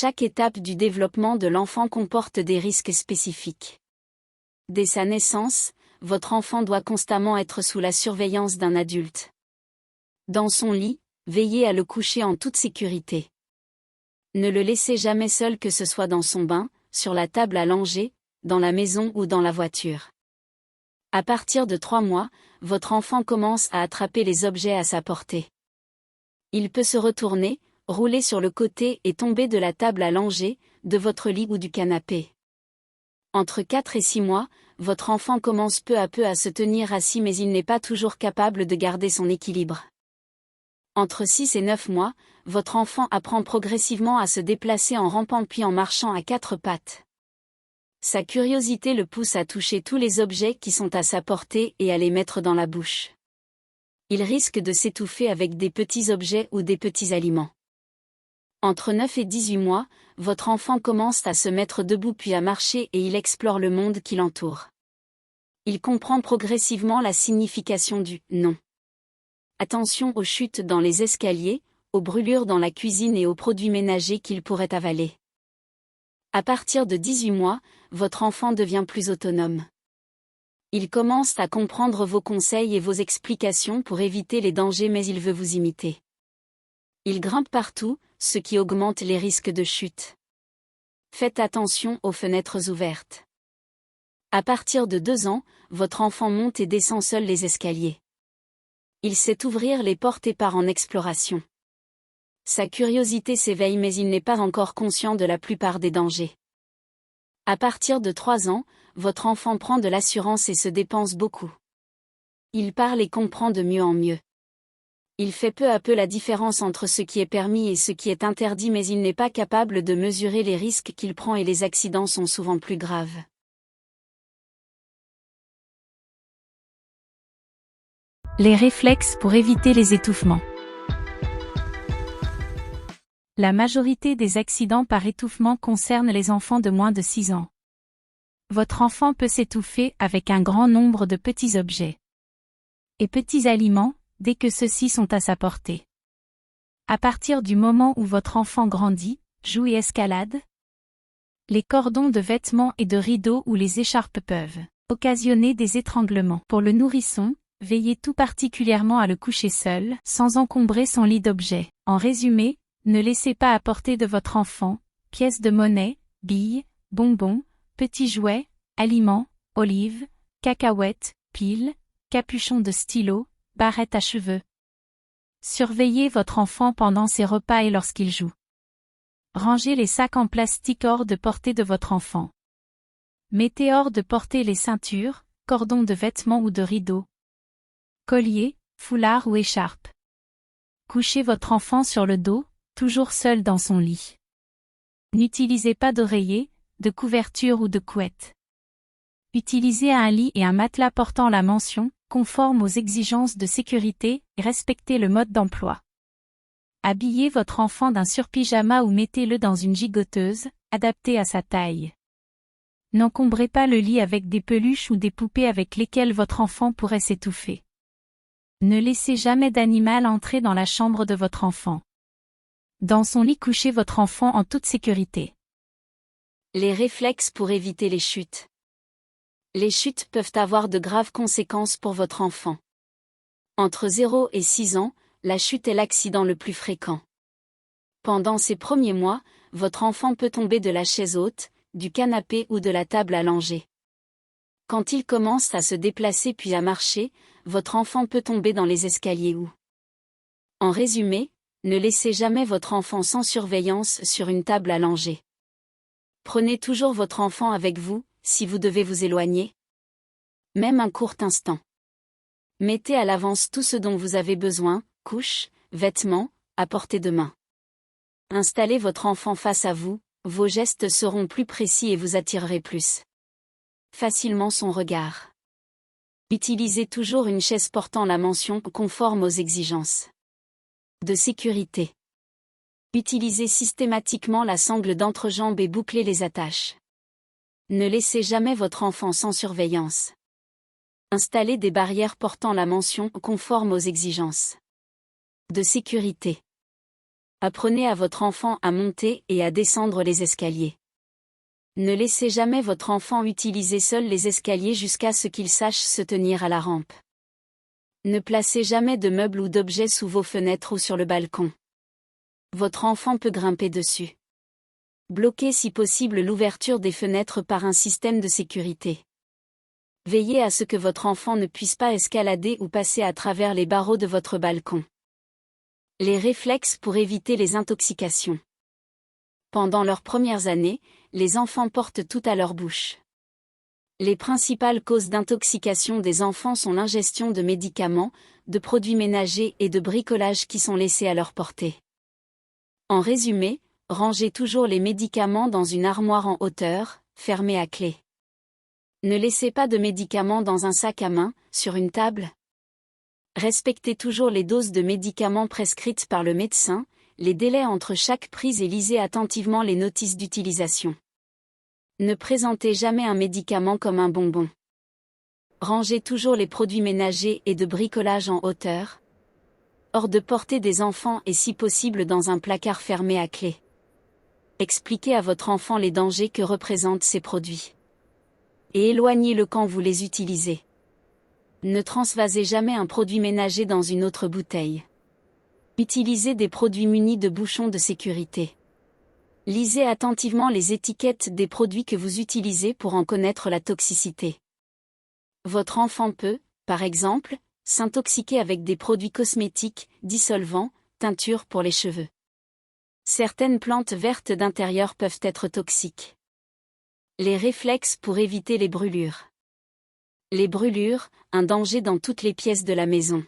Chaque étape du développement de l'enfant comporte des risques spécifiques. Dès sa naissance, votre enfant doit constamment être sous la surveillance d'un adulte. Dans son lit, veillez à le coucher en toute sécurité. Ne le laissez jamais seul, que ce soit dans son bain, sur la table à langer, dans la maison ou dans la voiture. À partir de 3 mois, votre enfant commence à attraper les objets à sa portée. Il peut se retourner, rouler sur le côté et tomber de la table à langer, de votre lit ou du canapé. Entre 4 et 6 mois, votre enfant commence peu à peu à se tenir assis, mais il n'est pas toujours capable de garder son équilibre. Entre 6 et 9 mois, votre enfant apprend progressivement à se déplacer en rampant puis en marchant à 4 pattes. Sa curiosité le pousse à toucher tous les objets qui sont à sa portée et à les mettre dans la bouche. Il risque de s'étouffer avec des petits objets ou des petits aliments. Entre 9 et 18 mois, votre enfant commence à se mettre debout puis à marcher et il explore le monde qui l'entoure. Il comprend progressivement la signification du « non ». Attention aux chutes dans les escaliers, aux brûlures dans la cuisine et aux produits ménagers qu'il pourrait avaler. À partir de 18 mois, votre enfant devient plus autonome. Il commence à comprendre vos conseils et vos explications pour éviter les dangers, mais il veut vous imiter. Il grimpe partout, ce qui augmente les risques de chute. Faites attention aux fenêtres ouvertes. À partir de 2 ans, votre enfant monte et descend seul les escaliers. Il sait ouvrir les portes et part en exploration. Sa curiosité s'éveille, mais il n'est pas encore conscient de la plupart des dangers. À partir de 3 ans, votre enfant prend de l'assurance et se dépense beaucoup. Il parle et comprend de mieux en mieux. Il fait peu à peu la différence entre ce qui est permis et ce qui est interdit, mais il n'est pas capable de mesurer les risques qu'il prend et les accidents sont souvent plus graves. Les réflexes pour éviter les étouffements. La majorité des accidents par étouffement concernent les enfants de moins de 6 ans. Votre enfant peut s'étouffer avec un grand nombre de petits objets et petits aliments, dès que ceux-ci sont à sa portée. À partir du moment où votre enfant grandit, joue et escalade, les cordons de vêtements et de rideaux ou les écharpes peuvent occasionner des étranglements. Pour le nourrisson, veillez tout particulièrement à le coucher seul, sans encombrer son lit d'objets. En résumé, ne laissez pas à portée de votre enfant pièces de monnaie, billes, bonbons, petits jouets, aliments, olives, cacahuètes, piles, capuchons de stylo, barrettes à cheveux. Surveillez votre enfant pendant ses repas et lorsqu'il joue. Rangez les sacs en plastique hors de portée de votre enfant. Mettez hors de portée les ceintures, cordons de vêtements ou de rideaux, colliers, foulards ou écharpes. Couchez votre enfant sur le dos, toujours seul dans son lit. N'utilisez pas d'oreiller, de couverture ou de couette. Utilisez un lit et un matelas portant la mention « conforme aux exigences de sécurité » et respectez le mode d'emploi. Habillez votre enfant d'un surpyjama ou mettez-le dans une gigoteuse, adaptée à sa taille. N'encombrez pas le lit avec des peluches ou des poupées avec lesquelles votre enfant pourrait s'étouffer. Ne laissez jamais d'animal entrer dans la chambre de votre enfant. Dans son lit, couchez votre enfant en toute sécurité. Les réflexes pour éviter les chutes. Les chutes peuvent avoir de graves conséquences pour votre enfant. Entre 0 et 6 ans, la chute est l'accident le plus fréquent. Pendant ces premiers mois, votre enfant peut tomber de la chaise haute, du canapé ou de la table à langer. Quand il commence à se déplacer puis à marcher, votre enfant peut tomber dans les escaliers ou. En résumé, ne laissez jamais votre enfant sans surveillance sur une table à langer. Prenez toujours votre enfant avec vous, si vous devez vous éloigner. Même un court instant. Mettez à l'avance tout ce dont vous avez besoin, couches, vêtements, à portée de main. Installez votre enfant face à vous, vos gestes seront plus précis et vous attirerez plus facilement son regard. Utilisez toujours une chaise portant la mention conforme aux exigences de sécurité. Utilisez systématiquement la sangle d'entrejambe et bouclez les attaches. Ne laissez jamais votre enfant sans surveillance. Installez des barrières portant la mention conforme aux exigences de sécurité. Apprenez à votre enfant à monter et à descendre les escaliers. Ne laissez jamais votre enfant utiliser seul les escaliers jusqu'à ce qu'il sache se tenir à la rampe. Ne placez jamais de meubles ou d'objets sous vos fenêtres ou sur le balcon. Votre enfant peut grimper dessus. Bloquez si possible l'ouverture des fenêtres par un système de sécurité. Veillez à ce que votre enfant ne puisse pas escalader ou passer à travers les barreaux de votre balcon. Les réflexes pour éviter les intoxications. Pendant leurs premières années, les enfants portent tout à leur bouche. Les principales causes d'intoxication des enfants sont l'ingestion de médicaments, de produits ménagers et de bricolage qui sont laissés à leur portée. En résumé, rangez toujours les médicaments dans une armoire en hauteur, fermée à clé. Ne laissez pas de médicaments dans un sac à main, sur une table. Respectez toujours les doses de médicaments prescrites par le médecin, les délais entre chaque prise et lisez attentivement les notices d'utilisation. Ne présentez jamais un médicament comme un bonbon. Rangez toujours les produits ménagers et de bricolage en hauteur, hors de portée des enfants et si possible dans un placard fermé à clé. Expliquez à votre enfant les dangers que représentent ces produits. Et éloignez-le quand vous les utilisez. Ne transvasez jamais un produit ménager dans une autre bouteille. Utilisez des produits munis de bouchons de sécurité. Lisez attentivement les étiquettes des produits que vous utilisez pour en connaître la toxicité. Votre enfant peut, par exemple, s'intoxiquer avec des produits cosmétiques, dissolvants, teintures pour les cheveux. Certaines plantes vertes d'intérieur peuvent être toxiques. Les réflexes pour éviter les brûlures. Les brûlures, un danger dans toutes les pièces de la maison.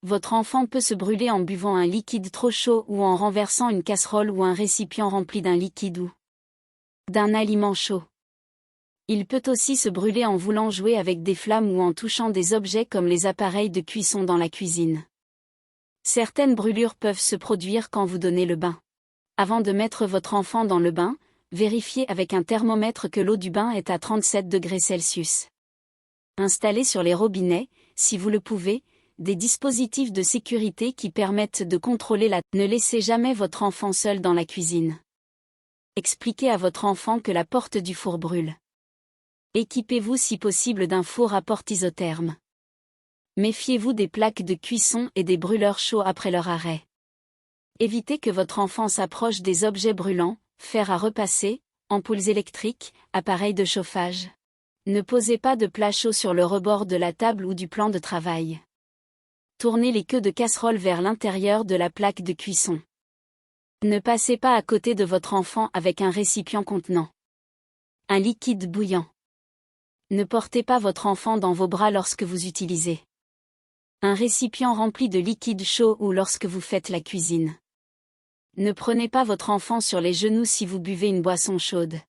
Votre enfant peut se brûler en buvant un liquide trop chaud ou en renversant une casserole ou un récipient rempli d'un liquide ou d'un aliment chaud. Il peut aussi se brûler en voulant jouer avec des flammes ou en touchant des objets comme les appareils de cuisson dans la cuisine. Certaines brûlures peuvent se produire quand vous donnez le bain. Avant de mettre votre enfant dans le bain, vérifiez avec un thermomètre que l'eau du bain est à 37 degrés Celsius. Installez sur les robinets, si vous le pouvez, des dispositifs de sécurité qui permettent de contrôler la... Ne laissez jamais votre enfant seul dans la cuisine. Expliquez à votre enfant que la porte du four brûle. Équipez-vous si possible d'un four à porte isotherme. Méfiez-vous des plaques de cuisson et des brûleurs chauds après leur arrêt. Évitez que votre enfant s'approche des objets brûlants, fer à repasser, ampoules électriques, appareils de chauffage. Ne posez pas de plat chaud sur le rebord de la table ou du plan de travail. Tournez les queues de casserole vers l'intérieur de la plaque de cuisson. Ne passez pas à côté de votre enfant avec un récipient contenant un liquide bouillant. Ne portez pas votre enfant dans vos bras lorsque vous utilisez un récipient rempli de liquide chaud ou lorsque vous faites la cuisine. Ne prenez pas votre enfant sur les genoux si vous buvez une boisson chaude.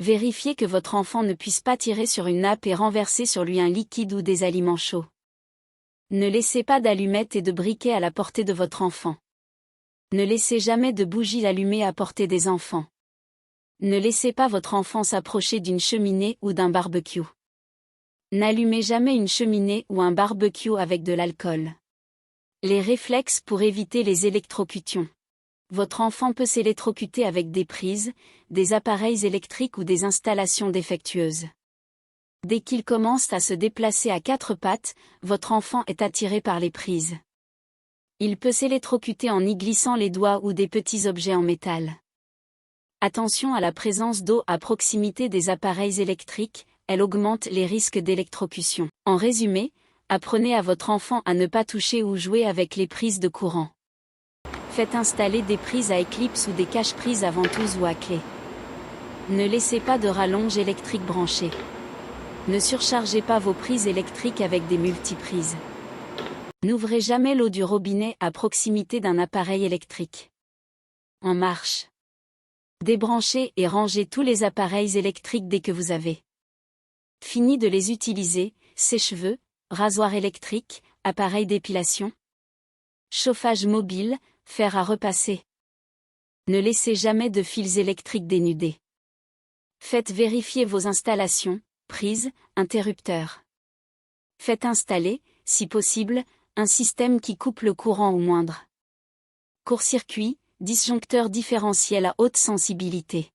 Vérifiez que votre enfant ne puisse pas tirer sur une nappe et renverser sur lui un liquide ou des aliments chauds. Ne laissez pas d'allumettes et de briquets à la portée de votre enfant. Ne laissez jamais de bougies allumées à portée des enfants. Ne laissez pas votre enfant s'approcher d'une cheminée ou d'un barbecue. N'allumez jamais une cheminée ou un barbecue avec de l'alcool. Les réflexes pour éviter les électrocutions. Votre enfant peut s'électrocuter avec des prises, des appareils électriques ou des installations défectueuses. Dès qu'il commence à se déplacer à quatre pattes, votre enfant est attiré par les prises. Il peut s'électrocuter en y glissant les doigts ou des petits objets en métal. Attention à la présence d'eau à proximité des appareils électriques, elle augmente les risques d'électrocution. En résumé, apprenez à votre enfant à ne pas toucher ou jouer avec les prises de courant. Faites installer des prises à éclipse ou des cache-prises à ventouse ou à clé. Ne laissez pas de rallonge électrique branchée. Ne surchargez pas vos prises électriques avec des multiprises. N'ouvrez jamais l'eau du robinet à proximité d'un appareil électrique. En marche. Débranchez et rangez tous les appareils électriques dès que vous avez fini de les utiliser, sèche-cheveux, rasoir électrique, appareil d'épilation, chauffage mobile, fer à repasser. Ne laissez jamais de fils électriques dénudés. Faites vérifier vos installations, prises, interrupteurs. Faites installer, si possible, un système qui coupe le courant au moindre court-circuit, disjoncteur différentiel à haute sensibilité.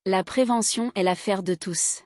La prévention est l'affaire de tous.